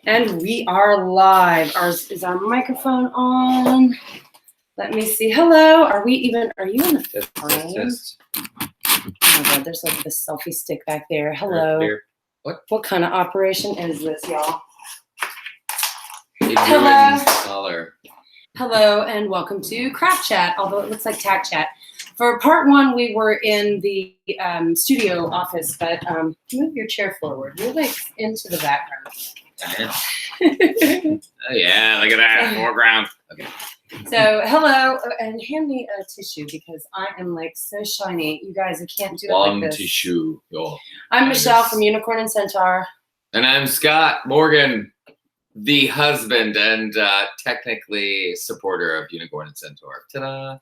And we are live. Is our microphone on? Let me see. Hello. Are you in the frame? Oh my God, there's like the selfie stick back there. Hello. What kind of operation is this, y'all? Hello. Hello, and welcome to Craft Chat, although it looks like Tack Chat. For part one, we were in the studio office, but move your chair forward. You're like into the background. Oh yeah, look at that foreground. Okay. So hello, and hand me a tissue because I am like so shiny. You guys, I can't do it like this. Tissue. I'm Michelle from Unicorn and Centaur. And I'm Scott Morgan, the husband and technically supporter of Unicorn and Centaur. Ta-da!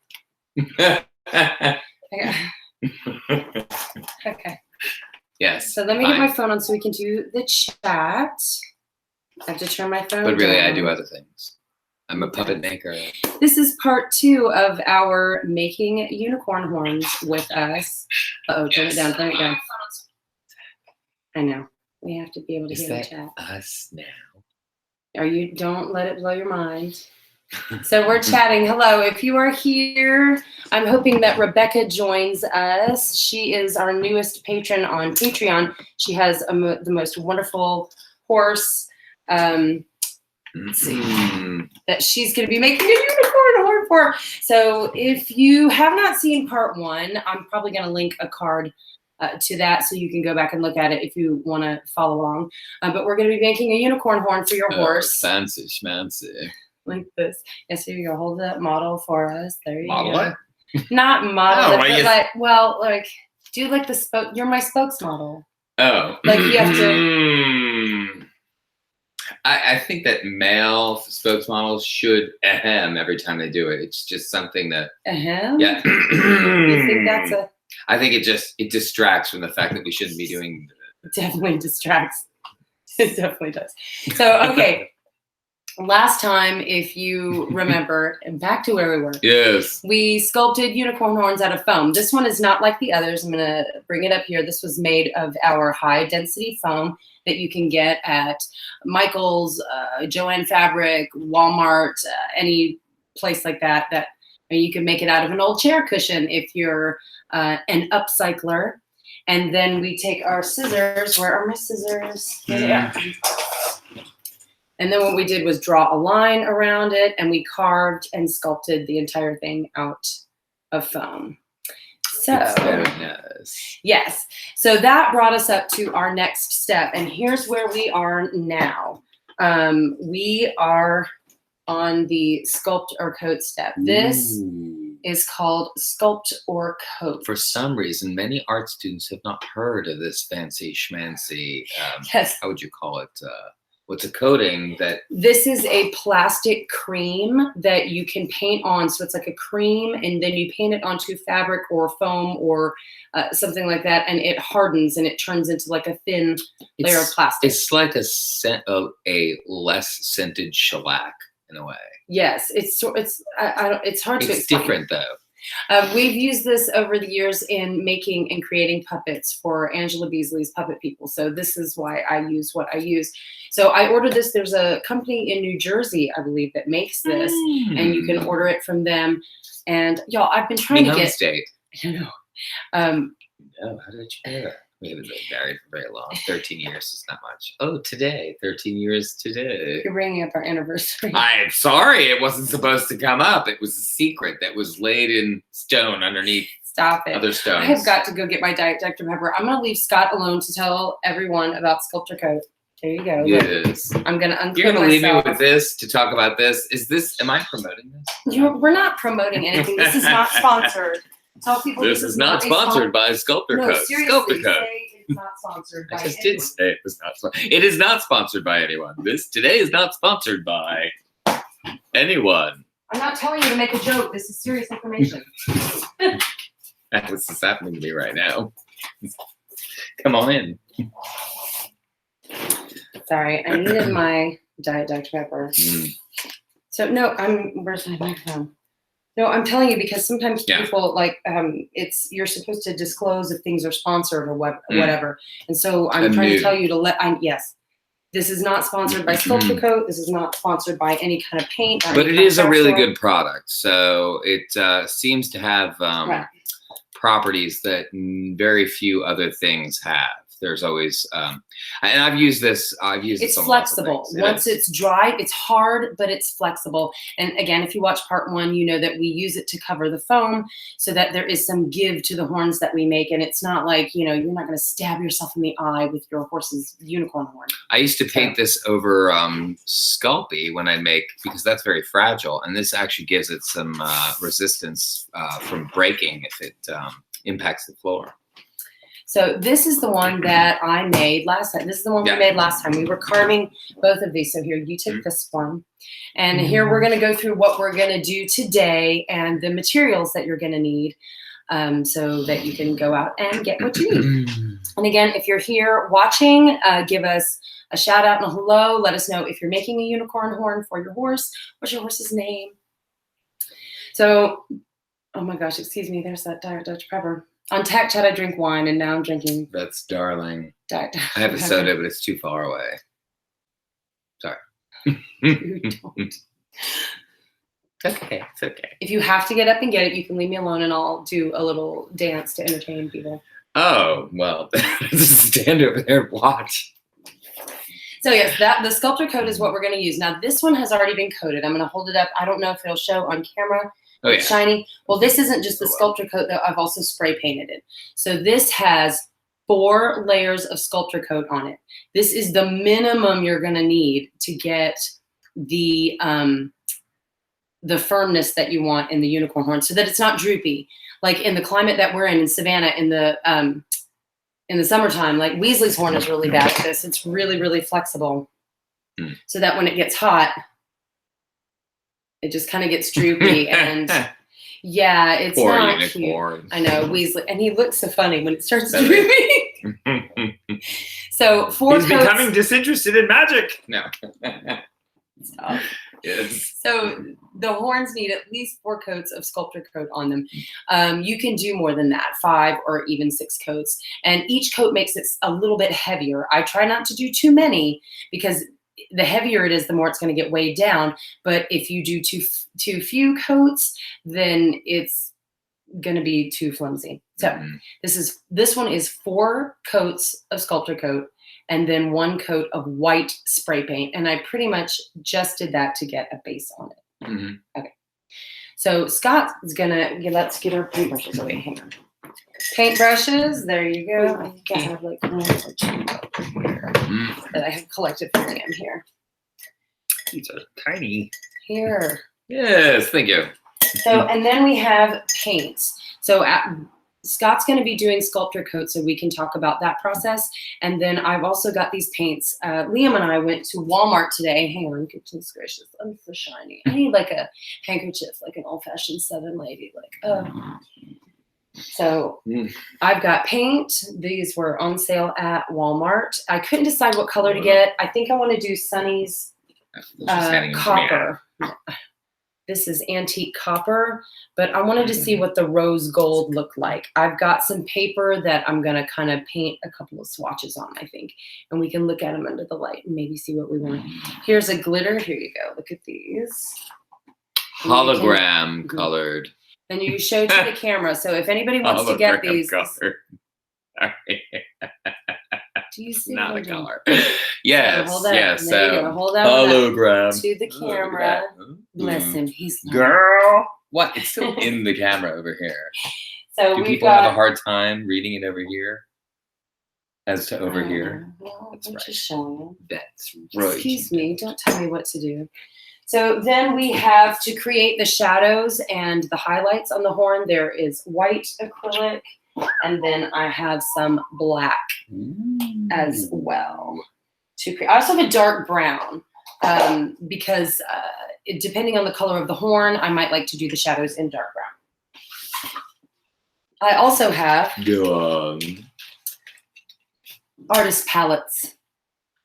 Okay. Yes. So let me get my phone on so we can do the chat. I have to turn my phone But really, down. I do other things. I'm a puppet maker. This is part two of our making unicorn horns with us. Uh-oh, turn it down, turn it down. I know. We have to be able to hear the chat. Us now. Don't let it blow your mind. So we're chatting. Hello, if you are here, I'm hoping that Rebecca joins us. She is our newest patron on Patreon. She has the most wonderful horse. Let's see, that she's going to be making a unicorn horn for. So if you have not seen part one, I'm probably going to link a card to that so you can go back and look at it if you want to follow along. But we're going to be making a unicorn horn for your horse. Fancy schmancy. Like this. Yes, here you go. Hold that model for us. There you Model go. it? Not model it, Oh, but do like the spoke. You're my spokesmodel. Oh. Like you have to. I think that male spokesmodels should ahem every time they do it. It's just something that. Ahem? Yeah. You think that's a. I think it distracts from the fact that we shouldn't be doing. It definitely distracts. It definitely does. So, okay. Last time, if you remember, and back to where we were. Yes. We sculpted unicorn horns out of foam. This one is not like the others. I'm going to bring it up here. This was made of our high density foam that you can get at Michael's, Joann Fabric, Walmart, any place like that. And you can make it out of an old chair cushion if you're an upcycler. And then we take our scissors. Where are my scissors? Here they are. And then what we did was draw a line around it, and we carved and sculpted the entire thing out of foam. So, it's very nice. Yes. So that brought us up to our next step, and here's where we are now. We are on the Sculptor Coat step. This is called Sculptor Coat. For some reason, many art students have not heard of this fancy schmancy. Yes. How would you call it? What's a coating that? This is a plastic cream that you can paint on. So it's like a cream, and then you paint it onto fabric or foam or something like that, and it hardens and it turns into like a thin layer of plastic. It's like a less scented shellac in a way. Yes, it's hard to explain. It's different though. We've used this over the years in making and creating puppets for Angela Beasley's Puppet People. So this is why I use what I use. So I ordered this. There's a company in New Jersey, I believe, that makes this, and you can order it from them. And y'all, I've been trying to get. State. I know. No, how did you do that? We haven't been married for very long. 13 years is not much. Oh, today. 13 years today. You're bringing up our anniversary. I'm sorry. It wasn't supposed to come up. It was a secret that was laid in stone underneath. Stop it. Other stones. I have got to go get my Diet Dr. Pepper. I'm going to leave Scott alone to tell everyone about Sculptor Coat. There you go. Yes. I'm going to unclip You're going to leave me myself. with this to talk about this. Am I promoting this? We're not promoting anything. This is not sponsored. Tell people this is not sponsored by Sculptor Coat. No, seriously, Sculptor Coat. say it's not sponsored by I just anyone. did say it was not. It is not sponsored by anyone. Today is not sponsored by anyone. I'm not telling you to make a joke. This is serious information. This is happening to me right now. Come on in. Sorry, I needed my Diet Dr. Pepper. So no, where's my microphone? No, I'm telling you because sometimes people you're supposed to disclose if things are sponsored or whatever. And so I'm trying to tell you to This is not sponsored by Sculptor Coat. This is not sponsored by any kind of paint. But it is a really good product. So it seems to have properties that very few other things have. There's always, and I've used this. It's flexible. Once it's dry, it's hard, but it's flexible. And again, if you watch part 1, you know that we use it to cover the foam so that there is some give to the horns that we make. And it's not like, you know, you're not going to stab yourself in the eye with your horse's unicorn horn. I used to paint this over Sculpey when I make, because that's very fragile. And this actually gives it some resistance from breaking if it impacts the floor. So this is the one that I made last time. This is the one we made last time. We were carving both of these. So here, you take this one. And here we're going to go through what we're going to do today and the materials that you're going to need so that you can go out and get what you need. And again, if you're here watching, give us a shout out and a hello. Let us know if you're making a unicorn horn for your horse. What's your horse's name? So, oh my gosh, excuse me. There's that Dutch pepper. On Tech Chat, I drink wine, and now I'm drinking. That's darling. I have a soda, but it's too far away. Sorry. You don't. Okay, it's okay. If you have to get up and get it, you can leave me alone, and I'll do a little dance to entertain people. Oh, well, just stand over there and watch. So yes, the Sculptor Coat is what we're going to use. Now, this one has already been coated. I'm going to hold it up. I don't know if it'll show on camera. Oh, yeah. It's shiny. Well, this isn't just the Sculptor Coat, though. I've also spray painted it. So this has 4 layers of Sculptor Coat on it. This is the minimum you're going to need to get the firmness that you want in the unicorn horn so that it's not droopy. Like in the climate that we're in Savannah, in the summertime, like Weasley's horn is really bad at this. It's really, really flexible so that when it gets hot, it just kind of gets droopy and yeah, it's Poor not unicorn. cute. I know, Weasley, and he looks so funny when it starts drooping. So 4 He's coats. becoming disinterested in magic. No. Stop. Yes. So the horns need at least 4 coats of Sculptor Coat on them. You can do more than that, 5 or even 6 coats. And each coat makes it a little bit heavier. I try not to do too many because the heavier it is, the more it's going to get weighed down. But if you do too few coats, then it's going to be too flimsy. So this one is 4 coats of Sculptor Coat and then 1 coat of white spray paint. And I pretty much just did that to get a base on it. Okay. So Scott is going to, let's get our paintbrushes away. Hang on. Paintbrushes, there you go. I think I have like 1 or 2 over here that I have collected for him here. These are tiny. Here. Yes, thank you. So, and then we have paints. So Scott's going to be doing Sculptor Coat, so we can talk about that process. And then I've also got these paints. Liam and I went to Walmart today. Hang on, goodness gracious, I'm so shiny. I need like a handkerchief, like an old-fashioned Southern lady. So I've got paint. These were on sale at Walmart. I couldn't decide what color to get. I think I want to do Sunny's copper. This is antique copper, but I wanted to see what the rose gold looked like. I've got some paper that I'm going to kind of paint a couple of swatches on, I think, and we can look at them under the light and maybe see what we want. Here's a glitter. Here you go. Look at these. Hologram colored. And you show to the camera. So if anybody wants to get these. Do you see not a color? Yes, hold that, yes. There you go. Hold that hologram to the camera. Bless him. He's girl. What? It's still in the camera over here. So do people have a hard time reading it over here? As to over here? Well, that's I'm right. just showing. That's right. Excuse me. Don't tell me what to do. So then we have to create the shadows and the highlights on the horn. There is white acrylic, and then I have some black as well. I also have a dark brown because depending on the color of the horn, I might like to do the shadows in dark brown. I also have artist palettes.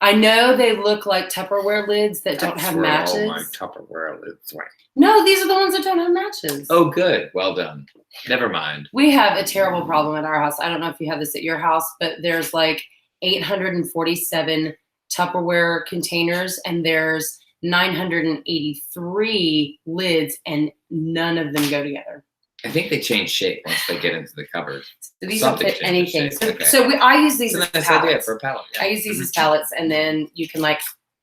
I know they look like Tupperware lids that don't have matches. All my Tupperware lids. Right. No, these are the ones that don't have matches. Oh, good. Well done. Never mind. We have a terrible problem at our house. I don't know if you have this at your house, but there's like 847 Tupperware containers, and there's 983 lids, and none of them go together. I think they change shape once they get into the cupboard. So these don't fit anything. Okay. So I use these as nice pallets. idea for a pallet. Yeah. I use these as pallets, and then you can like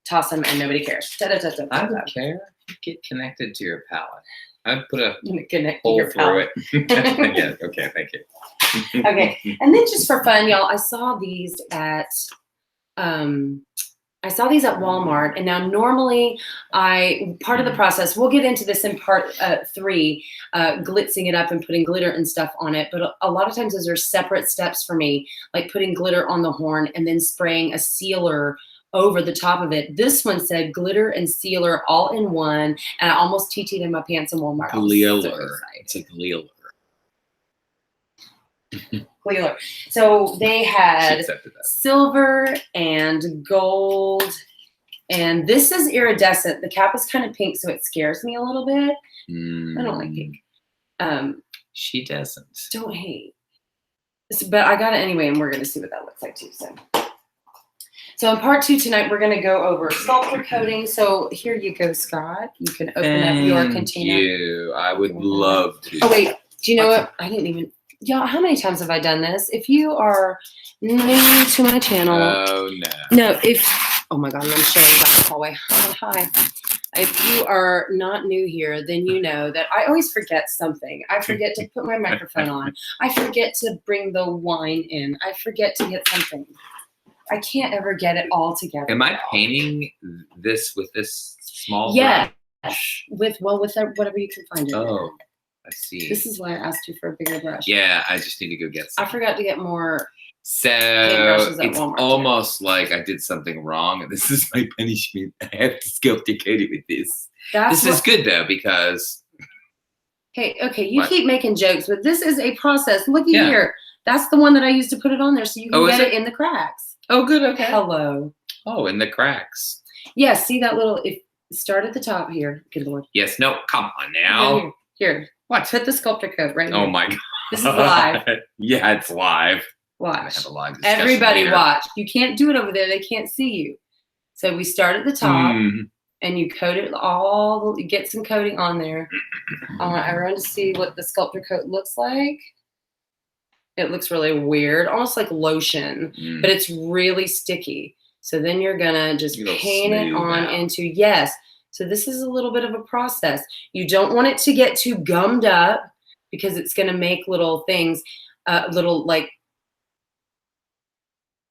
toss them, and nobody cares. I don't care. Get connected to your pallet. I'd put a Connect hole your through pallet. it. Yeah. Okay. Thank you. Okay, and then just for fun, y'all, I saw these at Walmart, and now normally part of the process, we'll get into this in part 3, glitzing it up and putting glitter and stuff on it, but a lot of times those are separate steps for me, like putting glitter on the horn and then spraying a sealer over the top of it. This one said glitter and sealer all in one, and I almost TT'd in my pants in Walmart. It's a Glealer. Glealer. So they had silver and gold, and this is iridescent. The cap is kind of pink, so it scares me a little bit. I don't like pink. She doesn't. Don't hate. But I got it anyway, and we're going to see what that looks like too. So in part 2 tonight, we're going to go over sculptor coating. So here you go, Scott. You can open up your container. Thank you. I would love to. Oh, wait. Do you know what? I didn't even... Y'all, how many times have I done this? If you are new to my channel... Oh, no. No, oh my God, I'm showing back the hallway. Oh, hi. If you are not new here, then you know that I always forget something. I forget to put my microphone on. I forget to bring the wine in. I forget to get something. I can't ever get it all together. Am I painting this with this small brush? With whatever you can find it. Oh. I see. This is why I asked you for a bigger brush. Yeah, I just need to go get some. I forgot to get more. So it's almost like I did something wrong. This is my punishment. I have to Sculptor Coat it with this. This is good though, because. Hey, okay, you keep making jokes, but this is a process. Looky here. That's the one that I used to put it on there, so you can get it in the cracks. Oh, good. Okay. Hello. Oh, in the cracks. Yeah. See that little? Start at the top here. Good Lord. Yes. No. Come on now. Here. What? Put the Sculptor Coat right here. Oh my God. This is live. Yeah, it's live. Watch. Have a live discussion Everybody later. watch. You can't do it over there. They can't see you. So we start at the top, and you coat it you get some coating on there. I want everyone to see what the Sculptor Coat looks like. It looks really weird, almost like lotion, but it's really sticky. So then you're gonna just paint it on into, so this is a little bit of a process. You don't want it to get too gummed up because it's gonna make little things, little like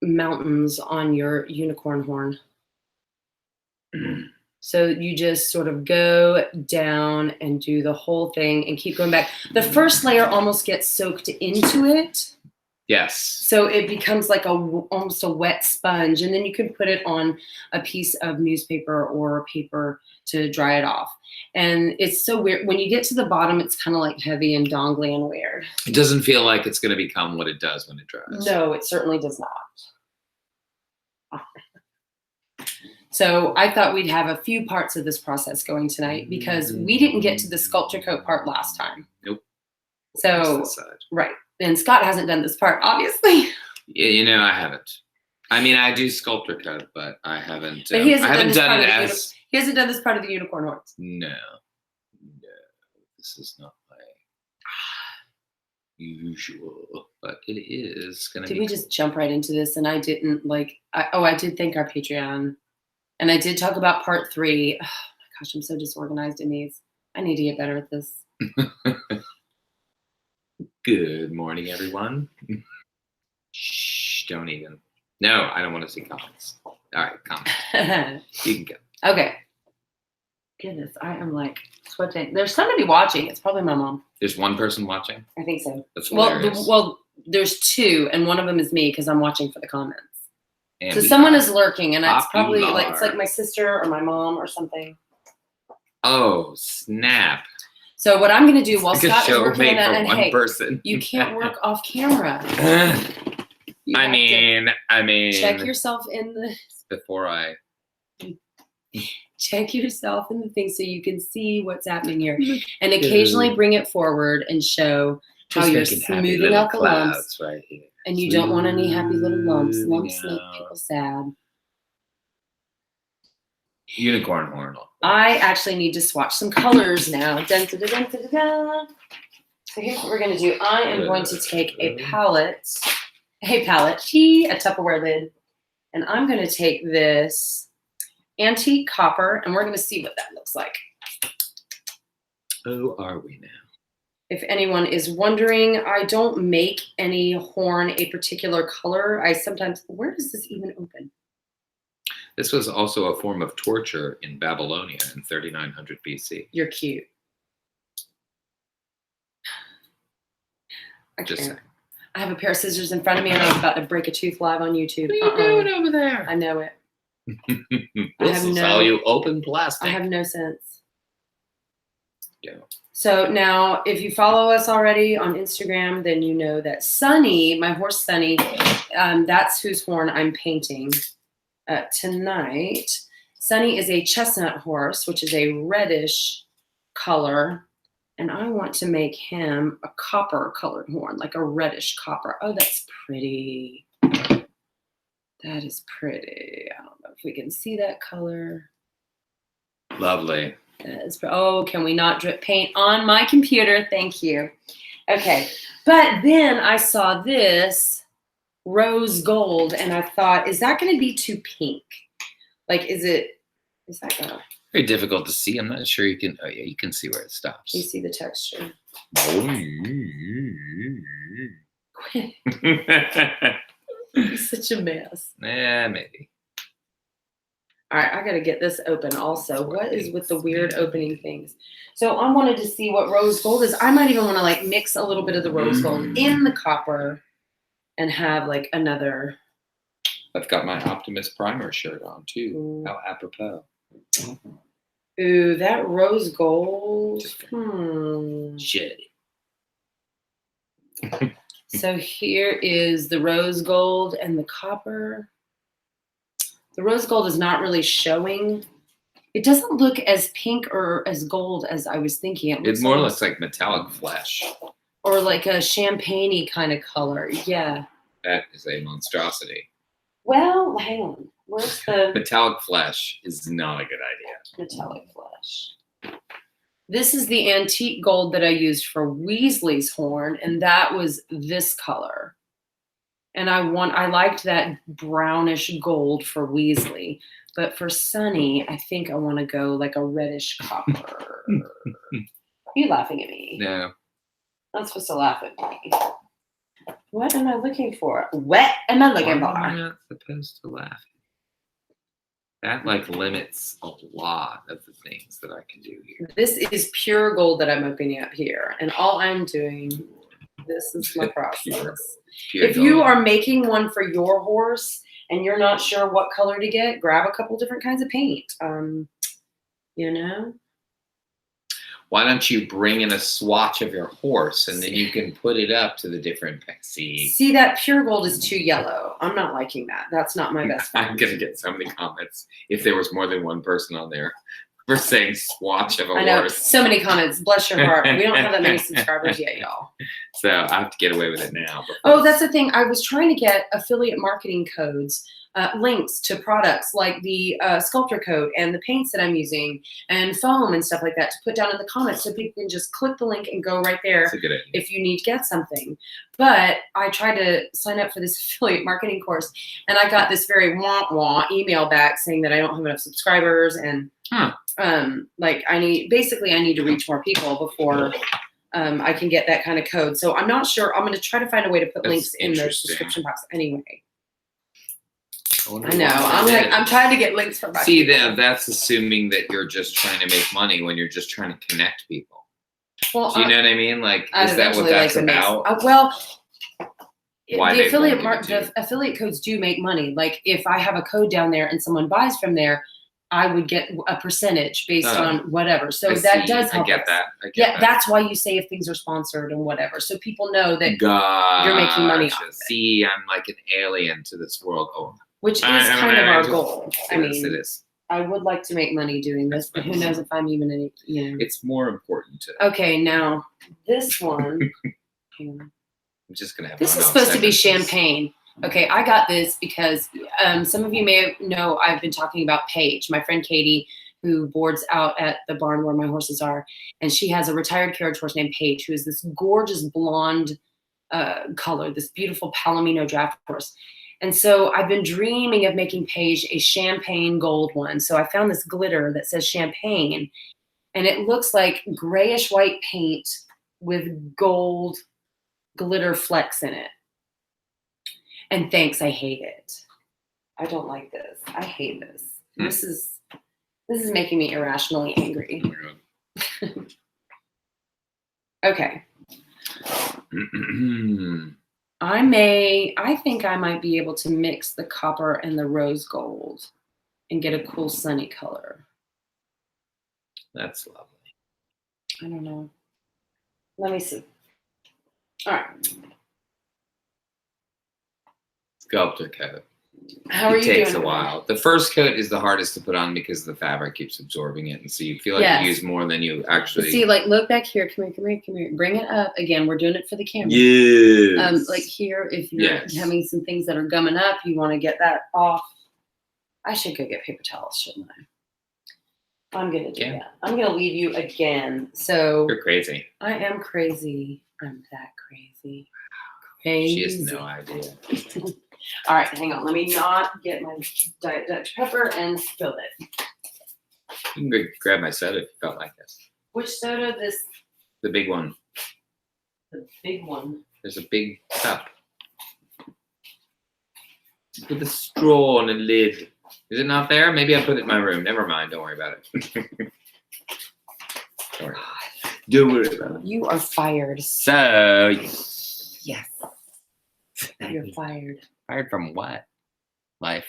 mountains on your unicorn horn. So you just sort of go down and do the whole thing and keep going back. The first layer almost gets soaked into it. Yes. So it becomes like almost a wet sponge, and then you can put it on a piece of newspaper or paper to dry it off. And it's so weird. When you get to the bottom, it's kind of like heavy and dongly and weird. It doesn't feel like it's going to become what it does when it dries. No, it certainly does not. So I thought we'd have a few parts of this process going tonight because we didn't get to the Sculptor Coat part last time. Nope. So, right. And Scott hasn't done this part, obviously. Yeah, I haven't. I mean, I do Sculptor Coat, but I haven't. But he hasn't done this part of the unicorn horns. No. This is not my usual, but it is going to be. Did we just jump right into this? And I didn't I did thank our Patreon. And I did talk about part 3. Oh my gosh, I'm so disorganized in these. I need to get better at this. Good morning, everyone. Shh, don't even. No, I don't want to see comments. All right, comment. You can go. Okay. Goodness, I am like sweating. There's somebody watching. It's probably my mom. There's one person watching? I think so. That's hilarious. Well, there's 2, and one of them is me because I'm watching for the comments. And so someone is lurking, and it's probably it's like my sister or my mom or something. Oh, snap. So what I'm going to do while Scott is working on that, and hey, person. You can't work off camera. I mean, check yourself in the before I check yourself in the thing so you can see what's happening here, and occasionally bring it forward and show how you're smoothing out the lumps. Right here. And you don't want any happy little lumps. Lumps make people sad. Unicorn horn. I actually need to swatch some colors now. Dun, dun, dun, dun, dun, dun. So here's what we're going to do. I am going to take a palette, a Tupperware lid, and I'm going to take this antique copper, and we're going to see what that looks like. Oh, are we now? If anyone is wondering, I don't make any horn a particular color. I sometimes, where does this even open? This was also a form of torture in Babylonia in 3900 BC. You're cute. Just I have a pair of scissors in front of me and I was about to break a tooth live on YouTube. What are you doing over there? I know it. This is how you open plastic. I have no sense. Yeah. So now, if you follow us already on Instagram, then you know that Sunny, my horse Sunny, that's whose horn I'm painting tonight. Sunny is a chestnut horse, which is a reddish color. And I want to make him a copper colored horn, like a reddish copper. Oh, that's pretty. That is pretty. I don't know if we can see that color. Lovely. That is, oh, can we not drip paint on my computer? Thank you. Okay. But then I saw this rose gold and I thought, is that going to be too pink? Like, is that going to? Very difficult to see. I'm not sure you can. Oh yeah, you can see where it stops. You see the texture. You're such a mess. Maybe. All right, I got to get this open also. What is with the weird opening things? So I wanted to see what rose gold is. I might even want to like mix a little bit of the rose gold in the copper and have like another. I've got my Optimus Primer shirt on too. Ooh. How apropos. Ooh, that rose gold. Shit. So here is the rose gold and the copper. The rose gold is not really showing. It doesn't look as pink or as gold as I was thinking. It more looks like metallic flesh. Or like a champagne-y kind of color. Yeah. That is a monstrosity. Well, hang on. Where's the metallic flesh is not a good idea. Metallic flesh. This is the antique gold that I used for Weasley's horn, and that was this color. And I liked that brownish gold for Weasley, but for Sunny, I think I want to go like a reddish copper. You laughing at me? No. I'm not supposed to laugh at me. What am I looking for? What am I looking for? I'm not supposed to laugh. That like limits a lot of the things that I can do here. This is pure gold that I'm opening up here. And all I'm doing, this is my process. Pure if gold. you are making one for your horse and you're not sure what color to get, grab a couple different kinds of paint. You know? Why don't you bring in a swatch of your horse and then you can put it up to the different See, that pure gold is too yellow. I'm not liking that. That's not my best friend. I'm going to get so many comments if there was more than one person on there for saying swatch of a I know, horse. so many comments. Bless your heart. We don't have that many subscribers yet, y'all. So I have to get away with it now. Oh, that's the thing. I was trying to get affiliate marketing codes, links to products like the Sculptor Coat and the paints that I'm using and foam and stuff like that to put down in the comments so people can just click the link and go right there. That's a good idea. If you need to get something. But I tried to sign up for this affiliate marketing course and I got this very wah-wah email back saying that I don't have enough subscribers and like I need to reach more people before I can get that kind of code. So I'm not sure. I'm going to try to find a way to put links in the description box anyway. I know. I'm trying to get links from my people. That's assuming that you're just trying to make money when you're just trying to connect people. Well, do you know what I mean? Like, is that what that's about? The affiliate codes do make money. Like, if I have a code down there and someone buys from there, I would get a percentage based on whatever. So that does help. I get that. That's why you say if things are sponsored and whatever. So people know that you're making money off of it. See, I'm like an alien to this world. Oh. Which is kind of our goal. I mean, it is. I would like to make money doing this, but who knows if I'm even It's more important to. Okay, now this one. I'm just gonna have. This is supposed to be champagne. Okay, I got this because some of you may know I've been talking about Paige, my friend Katie, who boards out at the barn where my horses are. And she has a retired carriage horse named Paige, who is this gorgeous blonde color, this beautiful Palomino draft horse. And so I've been dreaming of making Paige a champagne gold one. So I found this glitter that says champagne, and it looks like grayish white paint with gold glitter flecks in it. And thanks, I hate it. I don't like this. I hate this. This is making me irrationally angry. Okay. I think I might be able to mix the copper and the rose gold and get a cool sunny color. That's lovely. I don't know. Let me see. All right. Sculptor Coat. How are you doing? It takes a while. The first coat is the hardest to put on because the fabric keeps absorbing it, and so you feel like you use more than you actually. See, like, look back here. Come here. Bring it up again. We're doing it for the camera. Yes. Like here, if you're having some things that are gumming up, you want to get that off. I should go get paper towels, shouldn't I? I'm gonna do that. I'm gonna leave you again. So you're crazy. I am crazy. I'm that crazy. Crazy. She has no idea. All right, hang on. Let me not get my Diet Dutch pepper and spill it. You can grab my soda if you felt like this. Which soda? This? The big one. The big one. There's a big cup with a straw and a lid. Is it not there? Maybe I put it in my room. Never mind. Don't worry about it. Don't worry about it. You are fired. So, yes. You're fired. Fired from what? Life.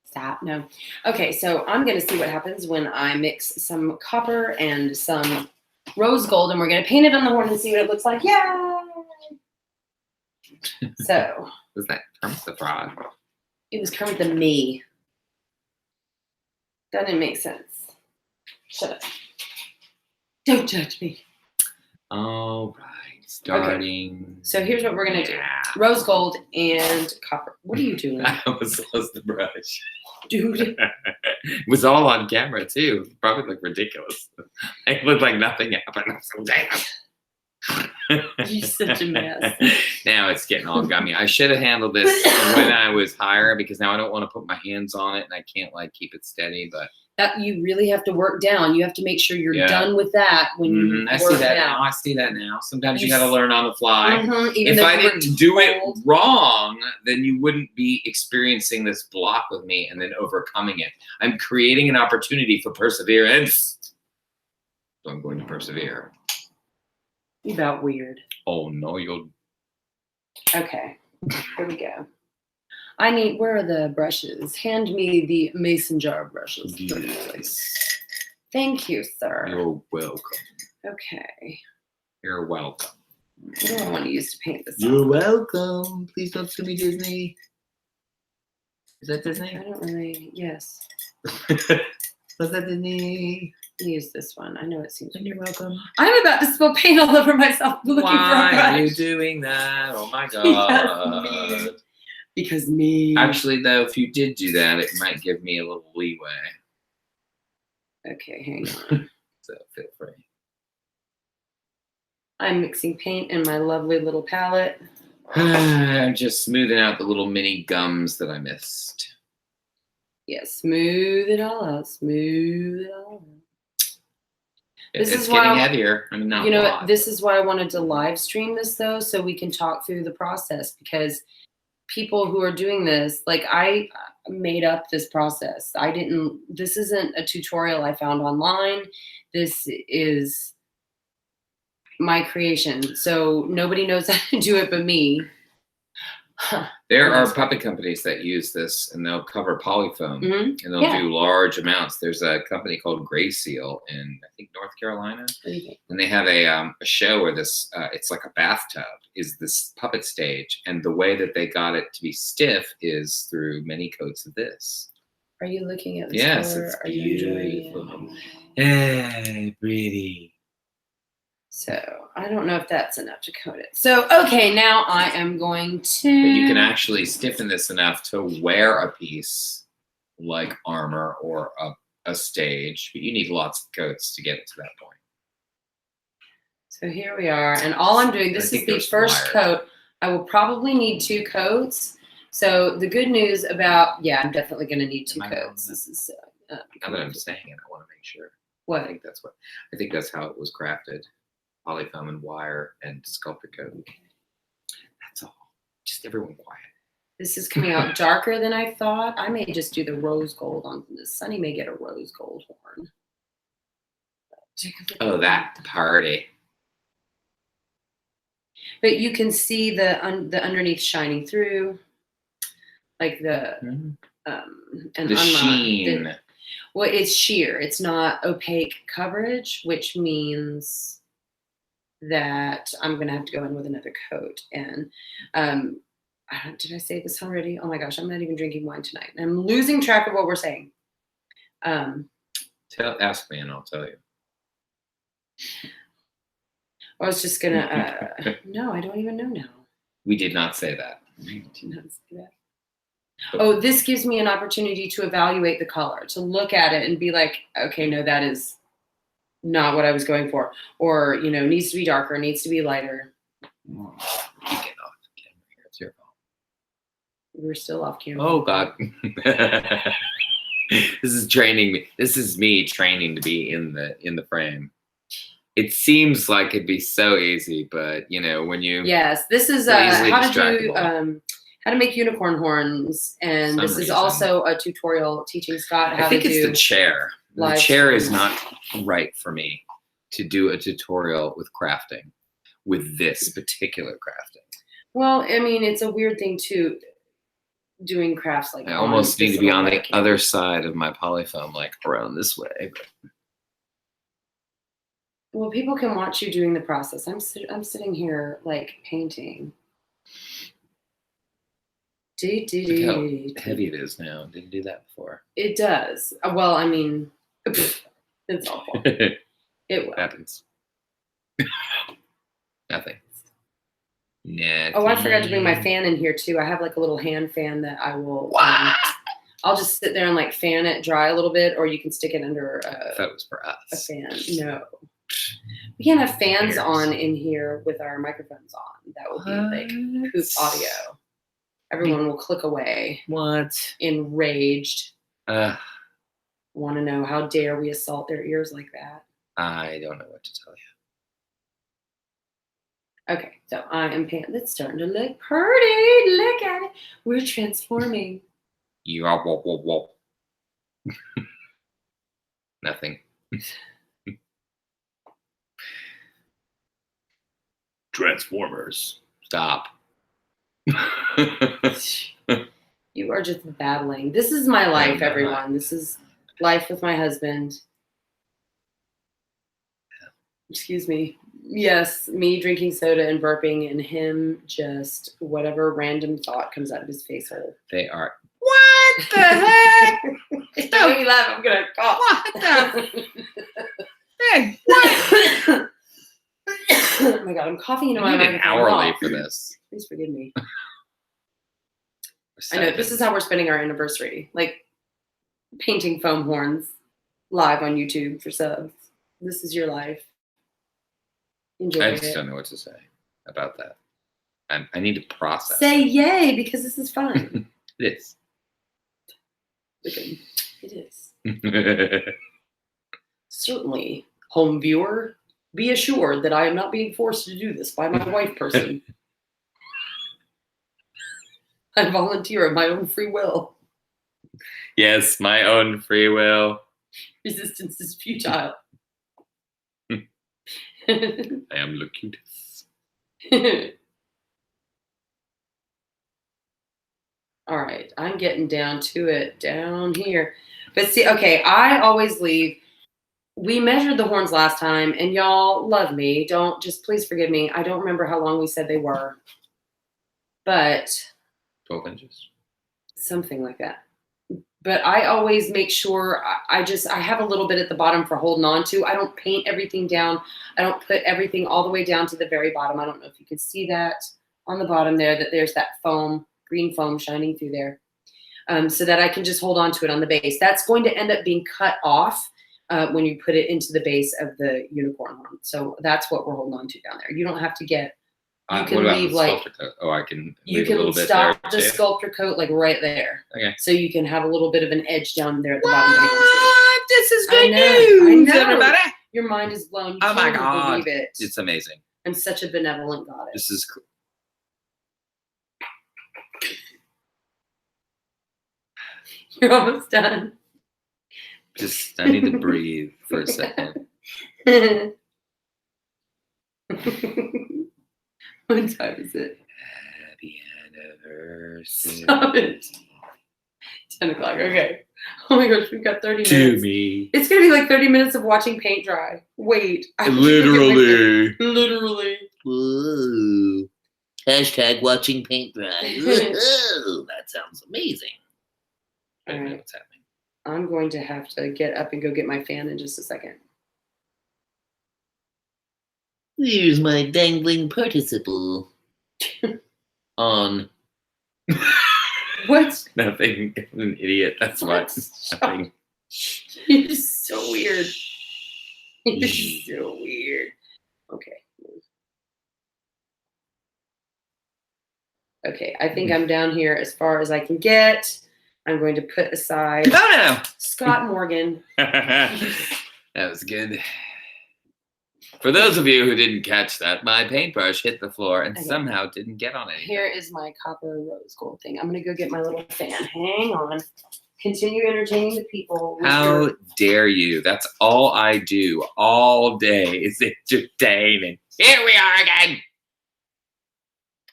Stop. No. Okay, so I'm going to see what happens when I mix some copper and some rose gold, and we're going to paint it on the horn and see what it looks like. Yay! So. Was that Kermit the Frog? It was Kermit the Me. That didn't make sense. Shut up. Don't judge me. All right. Starting. Okay. So here's what we're going to do. Rose gold and copper. What are you doing? I almost lost the brush. Dude. It was all on camera, too. It probably looked ridiculous. It looked like nothing happened. I'm so damn. You're such a mess. Now it's getting all gummy. I should have handled this when I was higher because now I don't want to put my hands on it and I can't like keep it steady. But that you really have to work down. You have to make sure you're done with that when you I work see that down. now. I see that now. Sometimes you got to learn on the fly. Even if I didn't do it wrong, then you wouldn't be experiencing this block with me and then overcoming it. I'm creating an opportunity for perseverance. So I'm going to persevere. You about weird. Oh no, you'll. Okay, here we go. Where are the brushes? Hand me the mason jar brushes. Yes. Thank you, sir. You're welcome. Okay. You're welcome. What do I want to use to paint this? You're welcome. Please don't sue me, Disney. Is that Disney? I don't really. Yes. Was that Disney? Use this one. I know it seems. You're welcome. I'm about to spill paint all over myself. Why are you doing that? Oh my god. Because me. Actually, though, if you did do that, it might give me a little leeway. Okay, hang on. So feel free. I'm mixing paint in my lovely little palette. I'm just smoothing out the little mini gums that I missed. Yeah, smooth it all out. Smooth it all out. It's getting heavier. I mean, not you know what? This is why I wanted to live stream this, though, so we can talk through the process, because people who are doing this, like, I made up this process. This isn't a tutorial I found online. This is my creation. So nobody knows how to do it but me. There are puppet companies that use this, and they'll cover polyfoam, and they'll do large amounts. There's a company called Gray Seal in, I think, North Carolina, and they have a show where this it's like a bathtub is this puppet stage, and the way that they got it to be stiff is through many coats of this. Are you looking at this? Yes, it's beautiful. Hey, pretty. So I don't know if that's enough to coat it. So, okay, now I am going to... But you can actually stiffen this enough to wear a piece like armor or a stage, but you need lots of coats to get it to that point. So here we are, and all I'm doing, this is the first coat. I will probably need 2 coats. So the good news about, yeah, I'm definitely going to need 2 coats. This is... now that I'm saying it, I want to make sure. What? I think that's how it was crafted. Polyfoam and wire and Sculptor Coat. That's all. Just everyone quiet. This is coming out darker than I thought. I may just do the rose gold on this. Sunny may get a rose gold horn. Oh, that party. But you can see the underneath shining through, like the and the sheen. Well, it's sheer. It's not opaque coverage, which means that I'm gonna have to go in with another coat. And did I say this already? Oh my gosh, I'm not even drinking wine tonight. I'm losing track of what we're saying. Ask me and I'll tell you. I was just gonna. No, I don't even know now. We did not say that. We did not say that. Oh, this gives me an opportunity to evaluate the color, to look at it and be like, okay, no, that is not what I was going for. Or, you know, needs to be darker, needs to be lighter. You get off camera here. It's your fault. We're still off camera. Oh, God. This is training me. This is me training to be in the frame. It seems like it'd be so easy, but, you know, when you... Yes, this is how to make unicorn horns, and this is also a tutorial teaching Scott how to do... I think it's the chair. The chair is not right for me to do a tutorial with crafting, with this particular crafting. Well, I mean, it's a weird thing too, doing crafts like... I almost need to be on the other side of my polyfoam, like around this way. But... Well, people can watch you doing the process. I'm sitting here like painting. Look how heavy it is now. Didn't do that before. It does. Well, I mean, it's awful. It happens. Nothing. Nothing. Oh, I forgot to bring my fan in here too. I have like a little hand fan that I will. I'll just sit there and like fan it dry a little bit, or you can stick it under I thought it was for us. A fan. No. We can't have fans on in here with our microphones on. That would be like poop audio. Everyone will click away. What? Enraged. Want to know how dare we assault their ears like that? I don't know what to tell you. Okay, so I am painting. It's starting to look pretty. Look at it. We're transforming. You are whoa. Nothing. Transformers. Stop. You are just babbling. This is my life, everyone. This is life with my husband. Excuse me. Yes, me drinking soda and burping, and him just whatever random thought comes out of his face hole. They are. What the heck? Don't make me laugh. I'm gonna cough. What the? Hey, what? Oh my God, I'm coughing into my microphone. An hour late for this. Please forgive me. I know, this is how we're spending our anniversary. Like, painting foam horns live on YouTube for subs. This is your life. Enjoy I just don't know what to say about that. I need to process. Say yay, because this is fun. It is. Okay. It is. Certainly, home viewer, be assured that I am not being forced to do this by my wife person. I volunteer of my own free will. Yes, my own free will. Resistance is futile. I am the cutest. All right, I'm getting down to it down here. But see, okay, I always leave. We measured the horns last time, and y'all love me. Don't just please forgive me. I don't remember how long we said they were, but 12 inches. Something like that. But I always make sure I have a little bit at the bottom for holding on to. I don't paint everything down. I don't put everything all the way down to the very bottom. I don't know if you can see that on the bottom there, that there's that foam, green foam shining through there. So that I can just hold on to it on the base. That's going to end up being cut off when you put it into the base of the unicorn horn. So that's what we're holding on to down there. You don't have to get, you can leave like, Sculptor Coat? Oh, I can you leave a little can bit stop there the too? Sculptor Coat like right there. Okay. So you can have a little bit of an edge down there at the What? bottom. This is I good know, news, I know. everybody. Your mind is blown. You Oh my can't even God. believe it. It's amazing. I'm such a benevolent goddess. This is cool. You're almost done. Just, I need to breathe for a second. What time is it? Happy anniversary. Stop it. 10 o'clock. Okay. Oh my gosh, we've got 30 To minutes. me. It's going to be like 30 minutes of watching paint dry. Wait. Literally. Literally. Whoa. Hashtag watching paint dry. Whoa, that sounds amazing. I don't know Alright. what's happening. I'm going to have to get up and go get my fan in just a second. Here's my dangling participle. On. What? Nothing. I'm an idiot. That's why. Nothing. You're so weird. You're so weird. Okay. Okay, I think I'm down here as far as I can get. I'm going to put aside No. Scott Morgan. That was good. For those of you who didn't catch that, my paintbrush hit the floor and Okay. somehow didn't get on it. Here is my copper rose gold thing. I'm going to go get my little fan. Hang on. Continue entertaining the people. with How your- dare you? That's all I do all day is entertaining. Here we are again.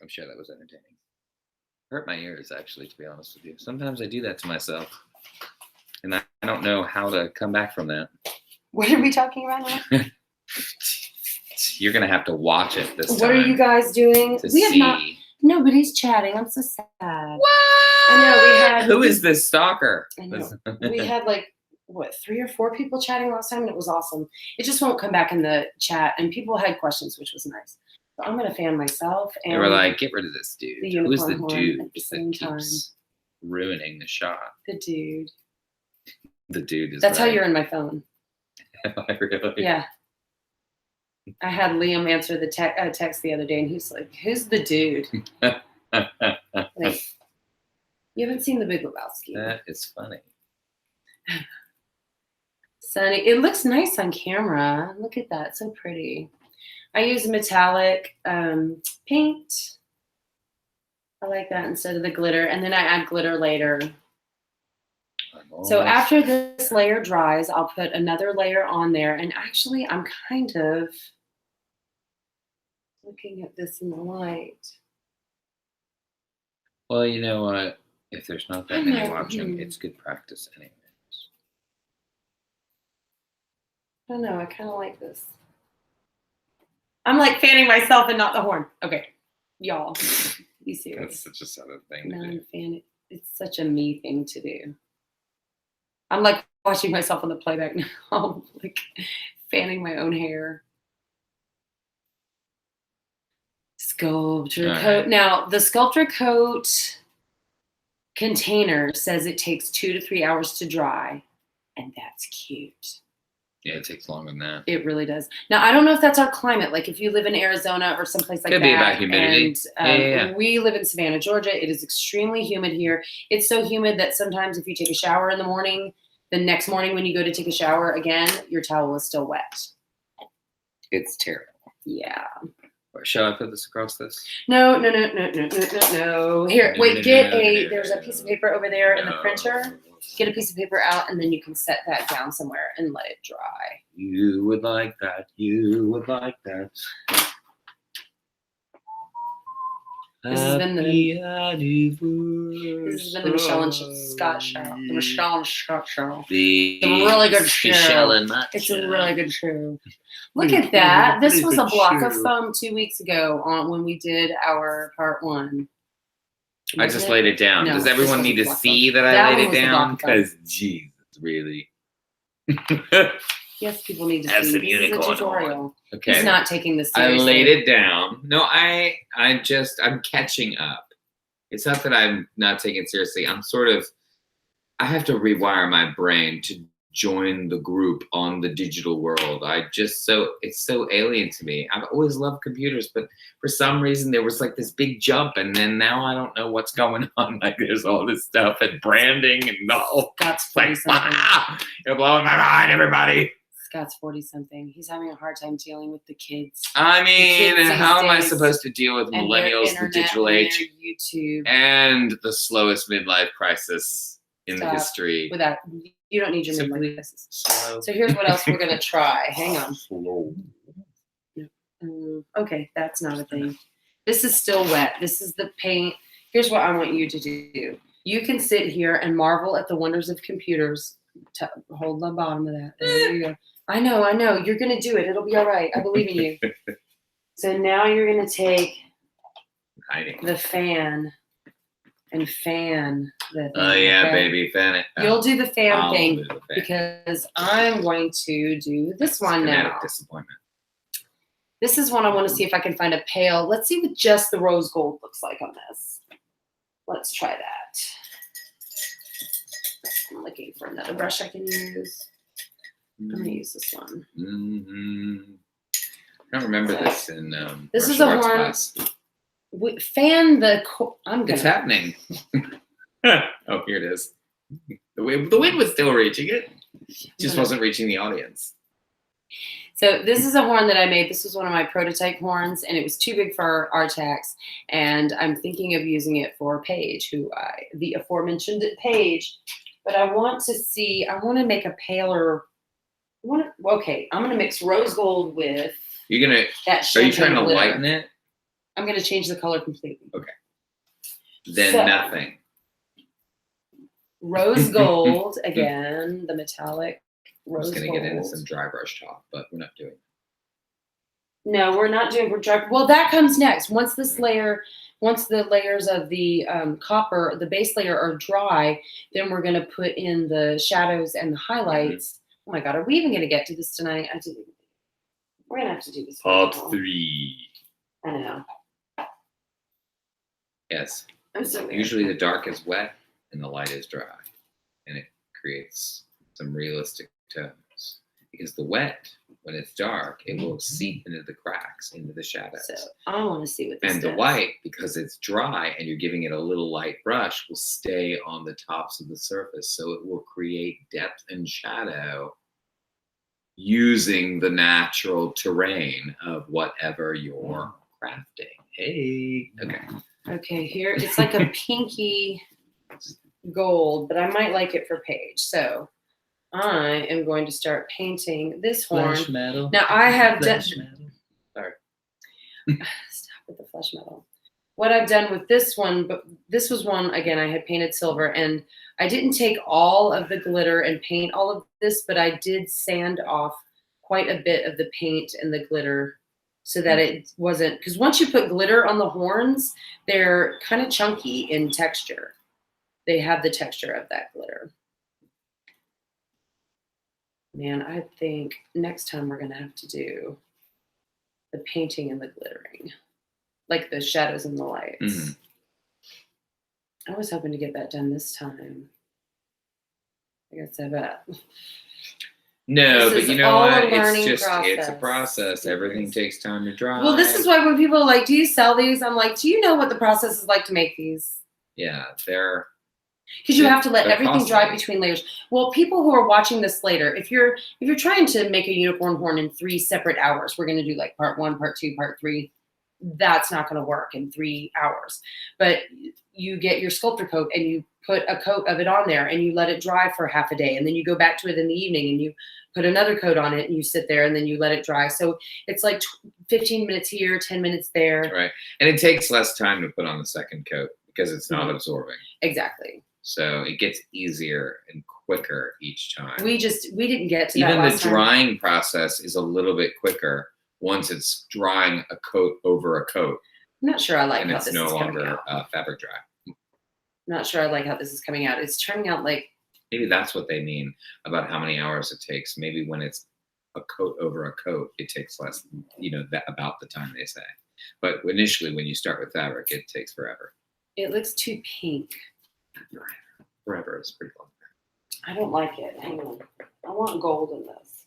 I'm sure that was entertaining. Hurt my ears, actually, to be honest with you. Sometimes I do that to myself. And I don't know how to come back from that. What are we talking about now? You're going to have to watch it this time. What are you guys doing? to We have see. not. Nobody's chatting. I'm so sad. What? I know, we had- Who is this stalker? I know. We had like, what, 3 or 4 people chatting last time, and it was awesome. It just won't come back in the chat, and people had questions, which was nice. So I'm going to fan myself. And They were like, get rid of this dude. the Who is the unicorn horn dude at the same that keeps ruining the shot? the dude. The dude is That's how right. you're in my phone. Am I really? Yeah. I had Liam answer the text the other day, and he's like, who's the dude? Like, you haven't seen The Big Lebowski. That is funny. Sunny. It looks nice on camera. Look at that. So pretty. I use metallic paint. I like that instead of the glitter. And then I add glitter later. So after this layer dries, I'll put another layer on there. And actually, I'm kind of looking at this in the light. Well, you know what? If there's not that I many know. watching, it's good practice anyways. I don't know. I kind of like this. I'm like fanning myself and not the horn. Okay. Y'all, be That's serious. such a southern thing No, to I'm do. fanning. It's such a me thing to do. I'm like watching myself on the playback now, like fanning my own hair. Sculptor All Coat. right. Now, the Sculptor Coat container says it takes 2 to 3 hours to dry, and that's cute. Yeah, it takes longer than that. It really does. Now, I don't know if that's our climate. Like, if you live in Arizona or someplace like Could that. be about humidity. And Yeah. we live in Savannah, Georgia. It is extremely humid here. It's so humid that sometimes if you take a shower in the morning, the next morning when you go to take a shower again, your towel is still wet. It's terrible. Yeah. Shall I put this across this? No. Here, wait, get No. there's a piece of paper over there in the No. printer. Get a piece of paper out, and then you can set that down somewhere and let it dry. You would like that. You would like that. This has been the Michelle and Scott show. The Michelle and Scott show. The It's a really good show. Michelle and Matt It's show. a really good show. Look at that. This was a block of foam 2 weeks ago when we did our part 1. I just laid it down. No, Does this everyone wasn't need to block see book. that That I one laid it was the down? block book. Because, Jesus, really. Yes, people need to Have see. some This is a unicorn tutorial. Okay. He's not taking this I seriously. laid it down. No, I'm catching up. It's not that I'm not taking it seriously. I have to rewire my brain to join the group on the digital world. It's so alien to me. I've always loved computers, but for some reason there was like this big jump, and then now I don't know what's going on. Like there's all this stuff and branding and all. Scott's Like, 40-something. you're blowing my mind, everybody. Scott's 40-something. He's having a hard time dealing with the kids. I mean, kids these how am I days supposed to deal with and their millennials, the internet digital and age, their YouTube. and the slowest midlife crisis in the history? Without, you don't need your Simply midlife crisis. slow. So here's what else we're gonna try. Hang on. Slow. Okay, that's not a thing. This is still wet. This is the paint. Here's what I want you to do. You can sit here and marvel at the wonders of computers. Hold the bottom of that. There you go. I know. You're gonna do it. It'll be all right. I believe in you. So now you're gonna take the fan and fan the thing. Oh yeah, okay? baby, fan it. You'll do the fan I'll thing do the fan. because I'm going to do this one Schematic now. disappointment. This is one I want to see if I can find a pale. Let's see what just the rose gold looks like on this. Let's try that. I'm looking for another brush I can use. I'm going to use this one. Mm-hmm. I don't remember this in this is a martial horn. arts class. Fan the. It's happening. Oh, here it is. The wind was still reaching it. Just wasn't reaching the audience. So this is a horn that I made. This was one of my prototype horns, and it was too big for Artax. And I'm thinking of using it for Paige, the aforementioned Paige. But I want to make a paler. Okay, I'm gonna mix rose gold with. You're gonna. That Are you trying to glitter. lighten it? I'm gonna change the color completely. Okay. Then So, nothing. Rose gold again, the metallic rose I'm just gold. gonna get into some dry brush top, but we're not doing. No, we're not doing for dry. Well, that comes next. Once the layers of the copper, the base layer are dry, then we're gonna put in the shadows and the highlights. Oh my God, are we even gonna get to this tonight? We're gonna have to do this. Part 3. I know. Yes. I'm so weird. Usually the dark is wet and the light is dry, and it creates some realistic tones. Because the wet, when it's dark, it will seep into the cracks, into the shadows. So I want to see what this And does. the white, because it's dry and you're giving it a little light brush, will stay on the tops of the surface. So it will create depth and shadow using the natural terrain of whatever you're crafting. Hey. Okay. Okay, here it's like a pinky gold, but I might like it for Paige. So I am going to start painting this horn. Flesh metal. Now I have done. Flesh metal. Sorry. Stop with the flesh metal. What I've done with this one, but this was one again I had painted silver, and I didn't take all of the glitter and paint all of this, but I did sand off quite a bit of the paint and the glitter so that it wasn't, because once you put glitter on the horns, they're kind of chunky in texture. They have the texture of that glitter. Man, I think next time we're going to have to do the painting and the glittering, like the shadows and the lights. Mm-hmm. I was hoping to get that done this time. I guess I bet. No, This but is you know all a what? It's learning just, it's a process. process. Everything takes time to dry. Well, this is why when people are like, do you sell these? I'm like, do you know what the process is like to make these? Yeah, they're. Because you have to let They're everything dry costly. between layers. Well, people who are watching this later, if you're trying to make a unicorn horn in 3 separate hours, we're going to do like part 1, part 2, part 3. That's not going to work in 3 hours. But you get your Sculptor Coat and you put a coat of it on there and you let it dry for half a day. And then you go back to it in the evening and you put another coat on it and you sit there and then you let it dry. So it's like 15 minutes here, 10 minutes there. Right. And it takes less time to put on the second coat because it's not absorbing. Exactly. So it gets easier and quicker each time. We didn't get to that Even the last time. drying process is a little bit quicker once it's drying a coat over a coat. I'm not sure I like and how it's this no is coming longer out. fabric dry. not sure I like how this is coming out. It's turning out like. Maybe that's what they mean about how many hours it takes. Maybe when it's a coat over a coat, it takes less, that about the time they say. But initially, when you start with fabric, it takes forever. It looks too pink. Forever is pretty long. I don't like it. Hang on. I want gold in this.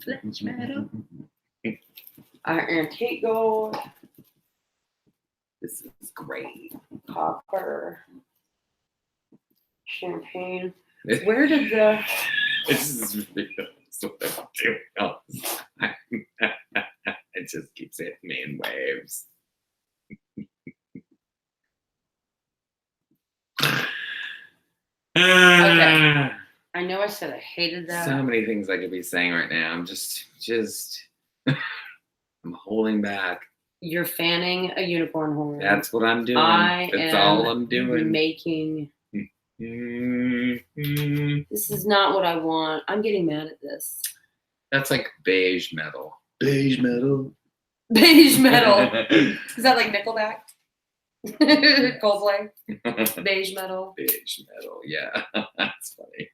Flesh metal. Our antique gold. This is great. Copper. Champagne. Where did the... This is real. What I'm doing. It just keeps hitting me in waves. Okay. I know I said I hated that. So many things I could be saying right now. I'm just I'm holding back. You're fanning a unicorn horn. That's what I'm doing. That's all I'm doing. Making. This is not what I want. I'm getting mad at this. That's like beige metal. Beige metal. Beige metal. Is that like Nickelback? Coldplay? Beige metal. Beige metal. Yeah, that's funny.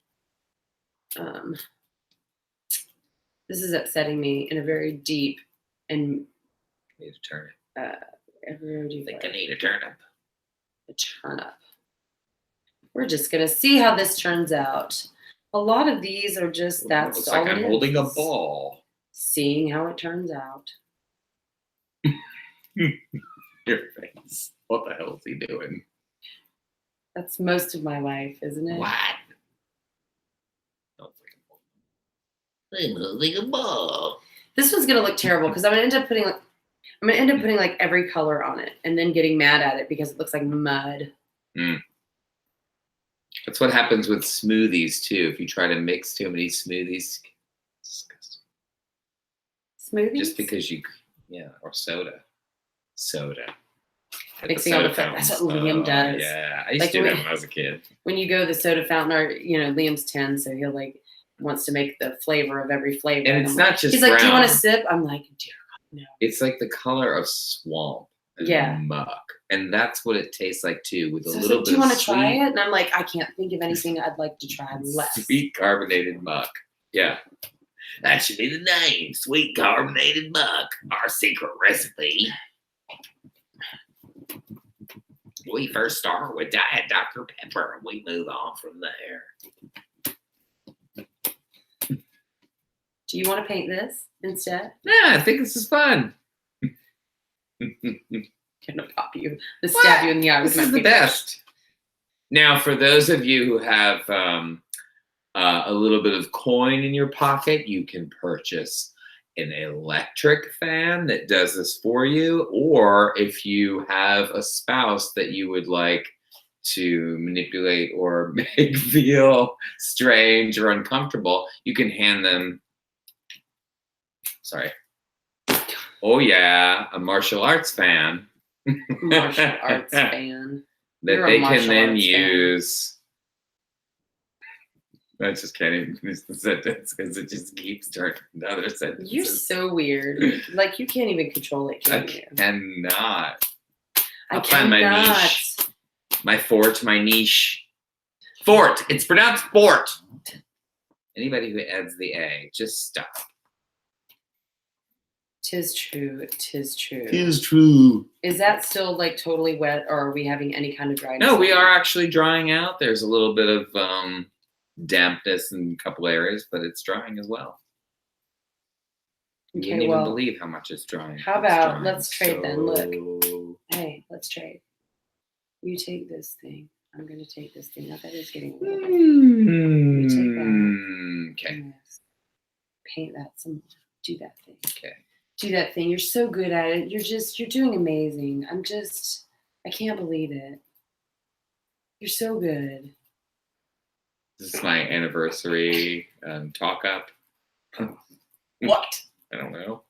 This is upsetting me in a very deep and. I need to turn it. A very deep I think way. I need a turnip. A turnip. We're just gonna see how this turns out. A lot of these are just that's Looks all like it I'm is. holding a ball. Seeing how it turns out. Your face. What the hell is he doing? That's most of my life, isn't it? What? I'm holding a ball. This one's gonna look terrible because I'm gonna end up putting like every color on it and then getting mad at it because it looks like mud. That's what happens with smoothies too. If you try to mix too many smoothies, it's disgusting. Smoothies? Just because or soda. At Mixing all the fountains. That's what Liam does. Yeah, I used to do that when I was a kid. When you go to the soda fountain, or Liam's 10, so he'll wants to make the flavor of every flavor. And it's not just he's like, brown. do you want to sip? I'm like, dear God, no. It's like the color of swamp and muck. And that's what it tastes like too, with a little bit do you want to sweet, try it? And I'm like, I can't think of anything I'd like to try less. Sweet carbonated muck. Yeah. That should be the name. Sweet carbonated muck. Our secret recipe. We first start with Diet Dr. Pepper and we move on from there. Do you want to paint this instead? Yeah, I think this is fun. Gonna pop you, stab you in the eye with This my is the fingers. best. Now, for those of you who have a little bit of coin in your pocket, you can purchase an electric fan that does this for you. Or if you have a spouse that you would like to manipulate or make feel strange or uncomfortable, you can hand them, oh yeah, a martial arts fan. Martial arts fan. That You're a they can martial then arts fan. use. I just can't even finish the sentence because it just keeps turning to other sentences. You're so weird. Like you can't even control it, I can you? cannot. I I'll find my cannot. niche. My fort, my niche. Fort. It's pronounced fort. Anybody who adds the A, just stop. Tis true. Tis true. Tis true. Is that still like totally wet, or are we having any kind of dryness? No, we are actually drying out. There's a little bit of dampness in a couple areas, but it's drying as well. You wouldn't even believe how much it's drying. How It's about drying let's trade then? Look. so- Hey, let's trade. You take this thing. I'm gonna take this thing. Now that is getting a little bit. Okay. Yes. Paint that some. Do that thing. Okay. Do that thing. You're so good at it. You're doing amazing. I can't believe it. You're so good. This is my anniversary talk up. What? I don't know.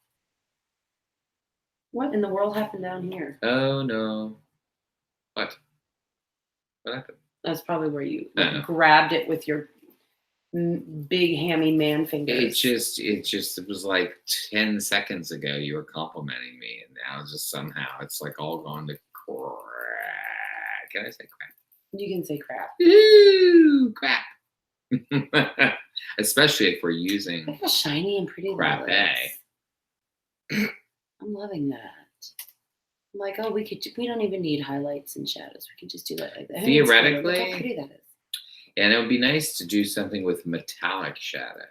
What in the world happened down here? Oh no. What? What happened? That's probably where you Uh-oh. grabbed it with your big hammy man fingers. It was like 10 seconds ago you were complimenting me, and now just somehow it's like all gone to crap. Can I say crap? You can say crap. Ooh, crap. Especially if we're using Look how shiny and pretty crap. that is. I'm loving that. I'm like, oh, we don't even need highlights and shadows. We can just do that like that. Theoretically, look how pretty that is. And it would be nice to do something with metallic shadow.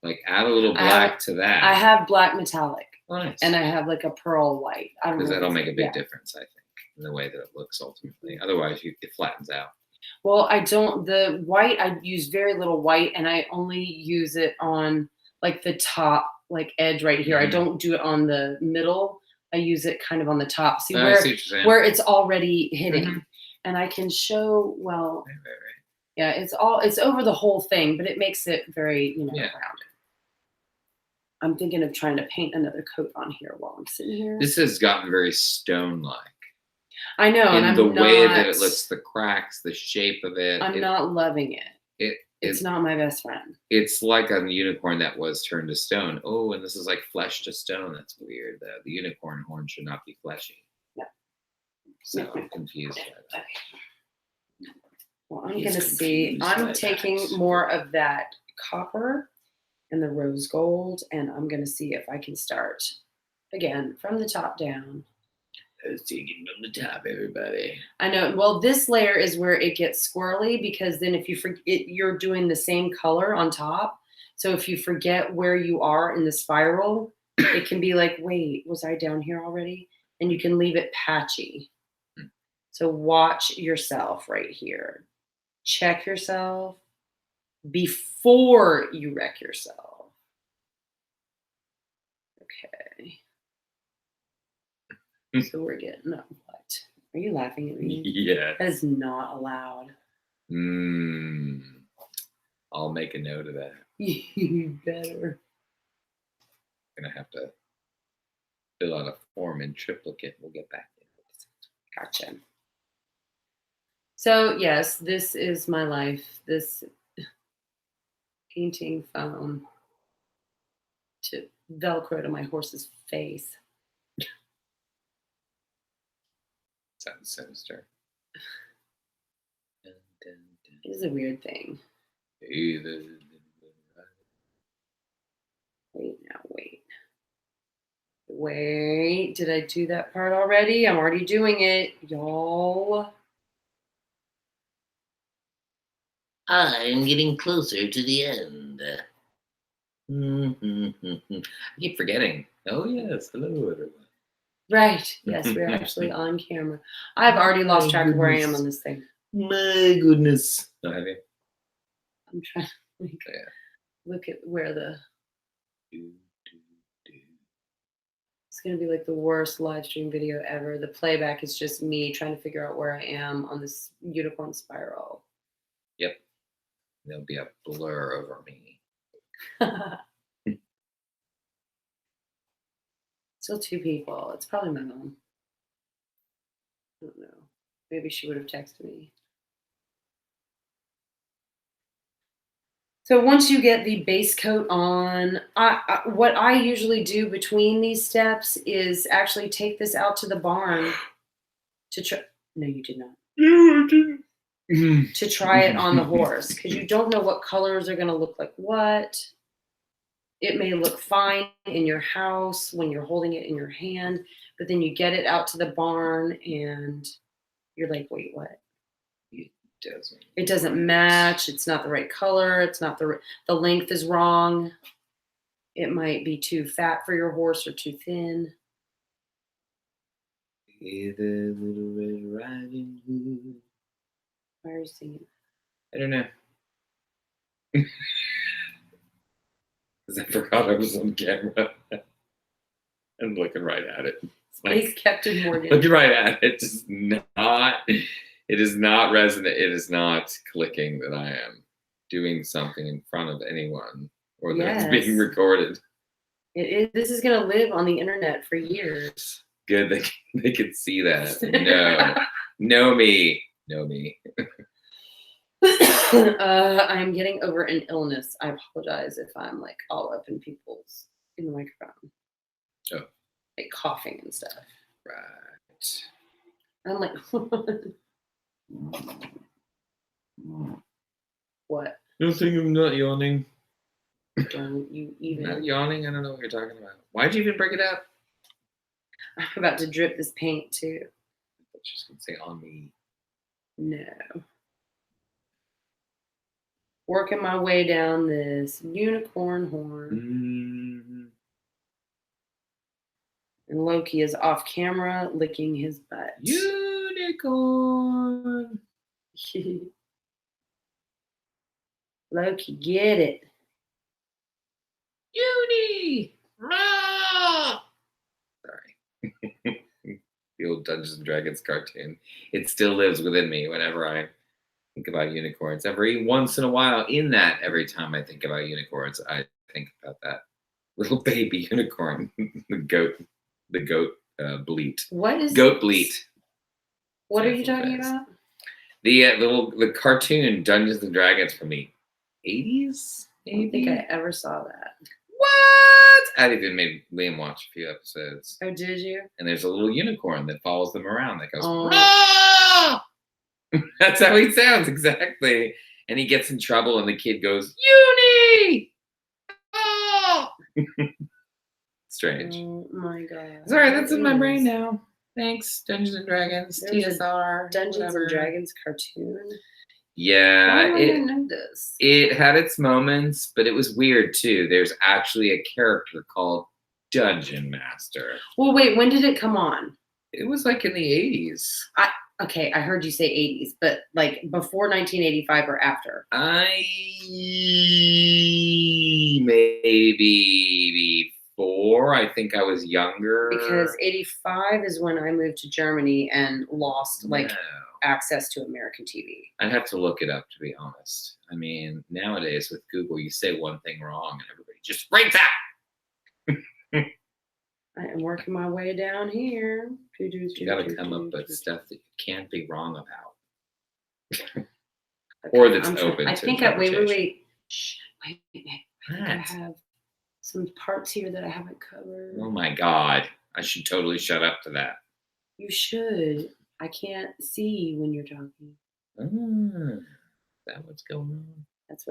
Like add a little black to that. I have black metallic. Oh, nice. And I have like a pearl white. Because that'll make a big difference, I think, in the way that it looks ultimately. Otherwise, it flattens out. Well, the white, I use very little white, and I only use it on like the top, like edge right here. I don't do it on the middle. I use it kind of on the top. See where it's already hitting. And I can show, well, right. Yeah, it's over the whole thing, but it makes it very, rounded. I'm thinking of trying to paint another coat on here while I'm sitting here. This has gotten very stone-like. I know, and the way that it looks, the cracks, the shape of it. I'm not loving it. It's not my best friend. It's like a unicorn that was turned to stone. Oh, and this is like flesh to stone. That's weird. The unicorn horn should not be fleshy. No. So I'm confused by that. Well, I'm going to see. I'm taking more of that copper and the rose gold, and I'm going to see if I can start, again, from the top down. I was taking from the top, everybody. I know. Well, this layer is where it gets squirrely, because then if you forget, you're doing the same color on top. So if you forget where you are in the spiral, it can be like, wait, was I down here already? And you can leave it patchy. So watch yourself right here. Check yourself before you wreck yourself. Okay. So we're getting what? Are you laughing at me? Yeah. That is not allowed. I'll make a note of that. You better. I'm gonna have to fill out a form in triplicate. We'll get back to it. Gotcha. So yes, this is my life. This painting foam to Velcro to my horse's face. Sounds sinister. It is a weird thing. Wait, now wait. Wait, did I do that part already? I'm already doing it, y'all. I'm getting closer to the end. I keep forgetting. Oh, yes. Hello, everyone. Right. Yes, we're actually on camera. I've already lost track of where I am on this thing. My goodness. Oh, have you? I'm trying to look at where the... It's going to be like the worst live stream video ever. The playback is just me trying to figure out where I am on this unicorn spiral. Yep. There'll be a blur over me. Still two people. It's probably my mom. I don't know. Maybe she would have texted me. So once you get the base coat on, what I usually do between these steps is actually take this out to the barn to try. No, you did not. No, I didn't. To try it on the horse, because you don't know what colors are going to look like what. It may look fine in your house when you're holding it in your hand, but then you get it out to the barn and you're like, wait, what? It doesn't match. It's not the right color. It's not the length is wrong. It might be too fat for your horse or too thin. Hey there, little Red Riding Hood. Why are you singing? I don't know. Because I forgot I was on camera. I'm looking right at it. Space Captain Morgan. Looking right at it. It is not resonant. It is not clicking that I am doing something in front of anyone or that it's being recorded. This is going to live on the internet for years. Good. They can see that. No. Know me. I'm getting over an illness. I apologize if I'm like all up in the microphone. Oh. Like coughing and stuff. Right. I'm like, What? You don't think I'm not yawning? Don't you even? Not yawning? I don't know what you're talking about. Why'd you even bring it up? I'm about to drip this paint too. I thought she was going to say on me. No. Working my way down this unicorn horn. And Loki is off camera licking his butt. Unicorn. Loki, get it. Uni. Rah! Sorry. The old Dungeons and Dragons cartoon. It still lives within me whenever I think about unicorns. Every once in a while, every time I think about unicorns, I think about that little baby unicorn, the goat bleat. What is goat bleat? What are you talking about? The cartoon Dungeons and Dragons from the 80s. I don't think I ever saw that. What? I even made Liam watch a few episodes. Oh, did you? And there's a little unicorn that follows them around that goes, Oh. "Rah!" That's how he sounds, exactly. And he gets in trouble, and the kid goes, Uni! Oh! Strange. Oh my god. Sorry, that's in my brain now. Thanks, Dungeons and Dragons, There's TSR. Dungeons whatever. and Dragons cartoon. Yeah, Why didn't I know this? it had its moments, but it was weird too. There's actually a character called Dungeon Master. Well, wait, when did it come on? It was like in the 80s. Okay, I heard you say 80s, but like before 1985 or after? Maybe before. I think I was younger. Because 85 is when I moved to Germany and lost No. access to American TV. I'd have to look it up, to be honest. I mean, nowadays with Google, you say one thing wrong and everybody just freaks out. I am working my way down here. You got to come up with stuff that you can't be wrong about. Okay, Or that's I'm open I to think interpretation. wait. Shh, wait. I think I What? have some parts here that I haven't covered. Oh my God. I should totally shut up to that. You should. I can't see when you're talking. Is that what's going on? That's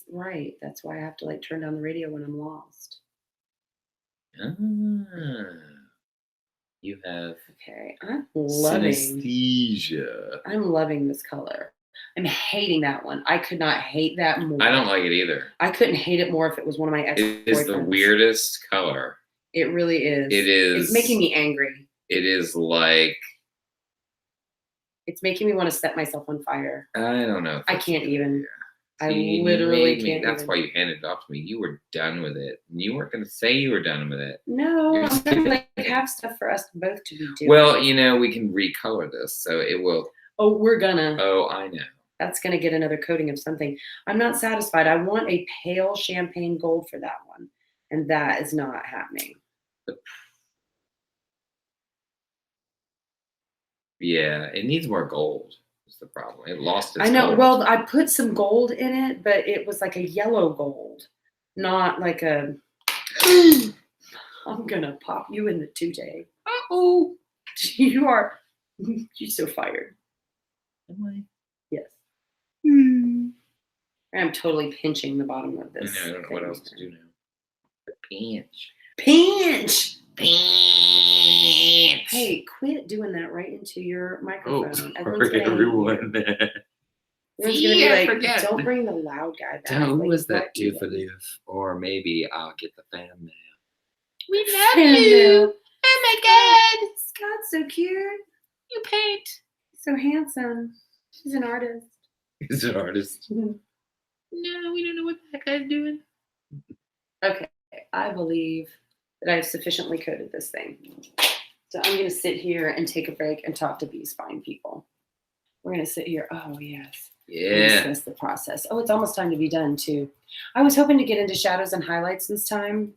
right. That's why I have to like turn down the radio when I'm lost. You have Okay, I'm loving this color. I'm hating that one. I could not hate that more. I don't like it either. I couldn't hate it more if it was one of my ex-boyfriends. It is the weirdest color. It really is. It is. It's making me angry. It is like. It's making me want to set myself on fire. I don't know. I can't even. I See, literally you made me. can't. That's why you handed it off to me. You were done with it. And you weren't going to say you were done with it. No, You're I'm just gonna kidding. have stuff for us both to be doing. Well, we can recolor this, so it will. Oh, we're gonna. Oh, I know. That's gonna get another coating of something. I'm not satisfied. I want a pale champagne gold for that one, and that is not happening. Yeah, it needs more gold. Is the problem? It lost its. I know. gold. Well, I put some gold in it, but it was like a yellow gold, not like a. I'm gonna pop you in the today. Oh, You're so fired. am I? Yes. I'm totally pinching the bottom of this. I don't know what else to do now. Pinch. Pinch. Pinch. Hey, quit doing that right into your Oh, microphone. sorry, Everyone's gonna everyone. be like, forget. don't bring the loud guy back. Who Like, was that what do you- doofadoos? Or maybe I'll get the fan mail. We love you. Oh my God. Scott's so cute. You paint. So handsome. She's an artist. He's an artist. Okay, No, we don't know what that guy's doing. I believe that I've sufficiently coated this thing. So I'm going to sit here and take a break and talk to these fine people. We're going to sit here. Oh, yes. Yeah. Discuss the process. Oh, it's almost time to be done, too. I was hoping to get into shadows and highlights this time.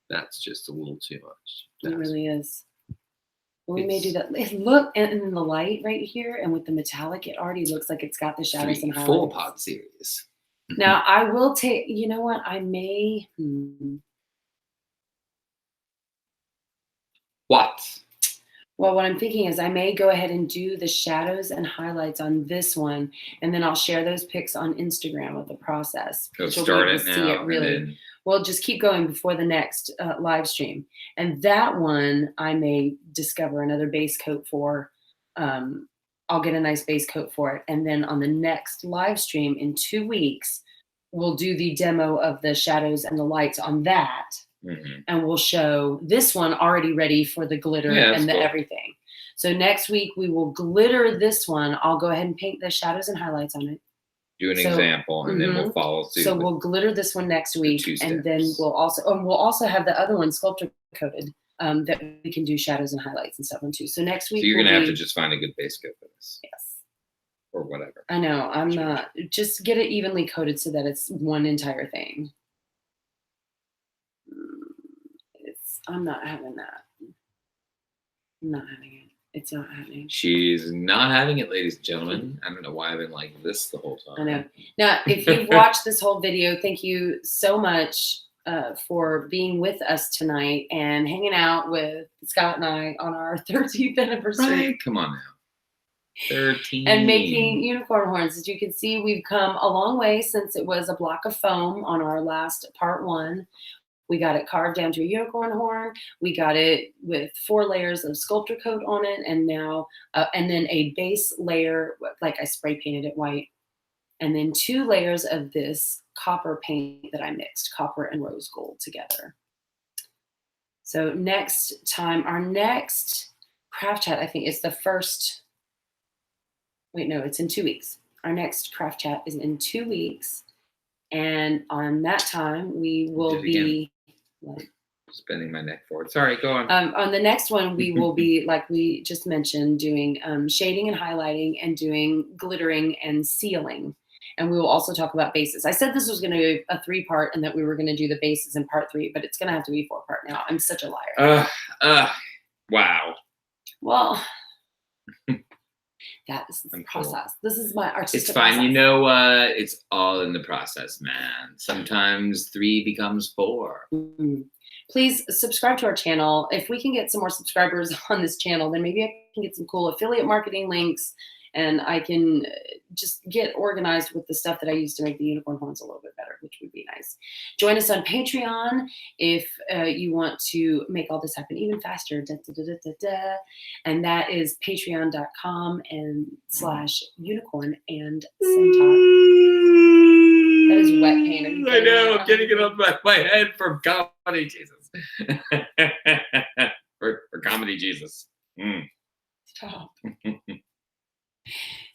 That's just a little too much. It really is. But we may do that. Look, and in the light right here and with the metallic, it already looks like it's got the shadows and highlights. Full pod series. Now, I will take, you know what? I may. What? Well, what I'm thinking is I may go ahead and do the shadows and highlights on this one, and then I'll share those pics on Instagram of the process. So So start we'll it see now. it really. And then, Well, just keep going before the next live stream. And that one I may discover another base coat for. I'll get a nice base coat for it. And then on the next live stream in 2 weeks, we'll do the demo of the shadows and the lights on that. And we'll show this one already ready for the glitter and the cool. Everything. So next week we will glitter this one. I'll go ahead and paint the shadows and highlights on it. Do an example, and then we'll follow suit. So we'll glitter this one next week, and then we'll also have the other one Sculptor Coated that we can do shadows and highlights and stuff on too. So next week, so you're gonna have to just find a good base coat for this. Yes. Or whatever. I know. I'm not. Just get it evenly coated so that it's one entire thing. I'm not having that. I'm not having it. It's not happening. She's not having it, ladies and gentlemen. I don't know why I've been like this the whole time. I know. Now, if you've watched this whole video, thank you so much for being with us tonight and hanging out with Scott and I on our 13th anniversary. Right? Come on now. 13. And making unicorn horns. As you can see, we've come a long way since it was a block of foam on our last part 1. We got it carved down to a unicorn horn. We got it with 4 layers of Sculptor Coat on it, and now and then a base layer, like I spray painted it white, and then 2 layers of this copper paint that I mixed, copper and rose gold together. So next time, our next craft chat, I think, is the first. Wait, no, it's in 2 weeks. Our next craft chat is in 2 weeks, and on that time we will be. Spinning my neck forward. Sorry, go on. On the next one, we will be, like we just mentioned, doing shading and highlighting and doing glittering and sealing. And we will also talk about bases. I said this was going to be a 3-part and that we were going to do the bases in part 3, but it's going to have to be 4-part now. I'm such a liar. Wow. Well, that is the process. Cool. This is my artistic It's fine. process. You know what? It's all in the process, man. Sometimes 3 becomes 4. Please subscribe to our channel. If we can get some more subscribers on this channel, then maybe I can get some cool affiliate marketing links, and I can just get organized with the stuff that I use to make the unicorn horns a little bit better, which would be nice. Join us on Patreon if you want to make all this happen even faster. And that is patreon.com/unicorn and Centaur. That is wet paint. I know. I'm getting it off my head from comedy Jesus. for comedy Jesus. Stop.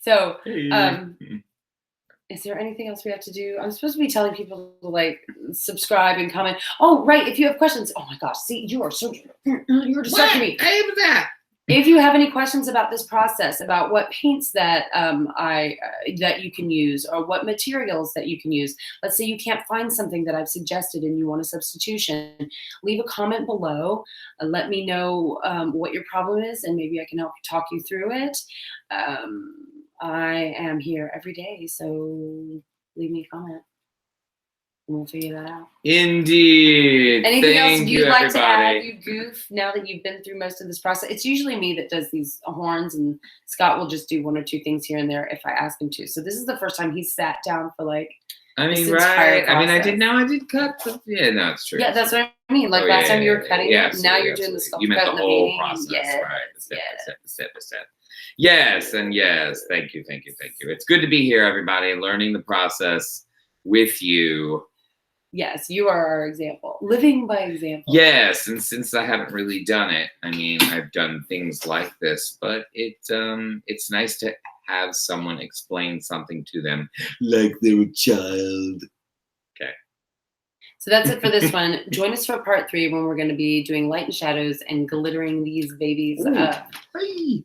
So, is there anything else we have to do? I'm supposed to be telling people to like subscribe and comment. Oh, right. If you have questions, oh my gosh, see, you are so you're distracting me. I am that. If you have any questions about this process, about what paints that that you can use, or what materials that you can use, let's say you can't find something that I've suggested and you want a substitution, leave a comment below. Let me know what your problem is, and maybe I can help talk you through it. I am here every day, so leave me a comment. We'll figure that out. Indeed. Anything else you'd like everybody. to add, you goof, now that you've been through most of this process? It's usually me that does these horns, and Scott will just do 1 or 2 things here and there if I ask him to. So this is the first time he's sat down for like this entire process. I mean, I did cut. Yeah, no, it's true. Yeah, that's what I mean. Like last time you were cutting it, now you're doing the sculpt. You meant cut the and whole the process, yes, right? The step. yes. Yes, and yes. Thank you. It's good to be here, everybody, learning the process with you. Yes, you are our example. Living by example. Yes, and since I haven't really done it, I mean, I've done things like this, but it's nice to have someone explain something to them like they're a child. Okay. So that's it for this one. Join us for part 3 when we're going to be doing light and shadows and glittering these babies up. Hey,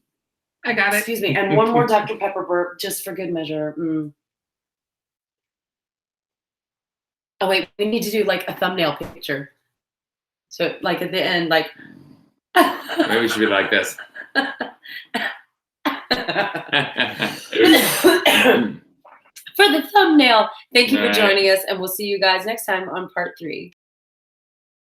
I got it. Excuse me. And 1 more Dr. Pepper burp just for good measure. Oh, wait, we need to do like a thumbnail picture. So like at the end, like. Maybe we should be like this. For the thumbnail. Thank you for joining us, and we'll see you guys next time on part 3.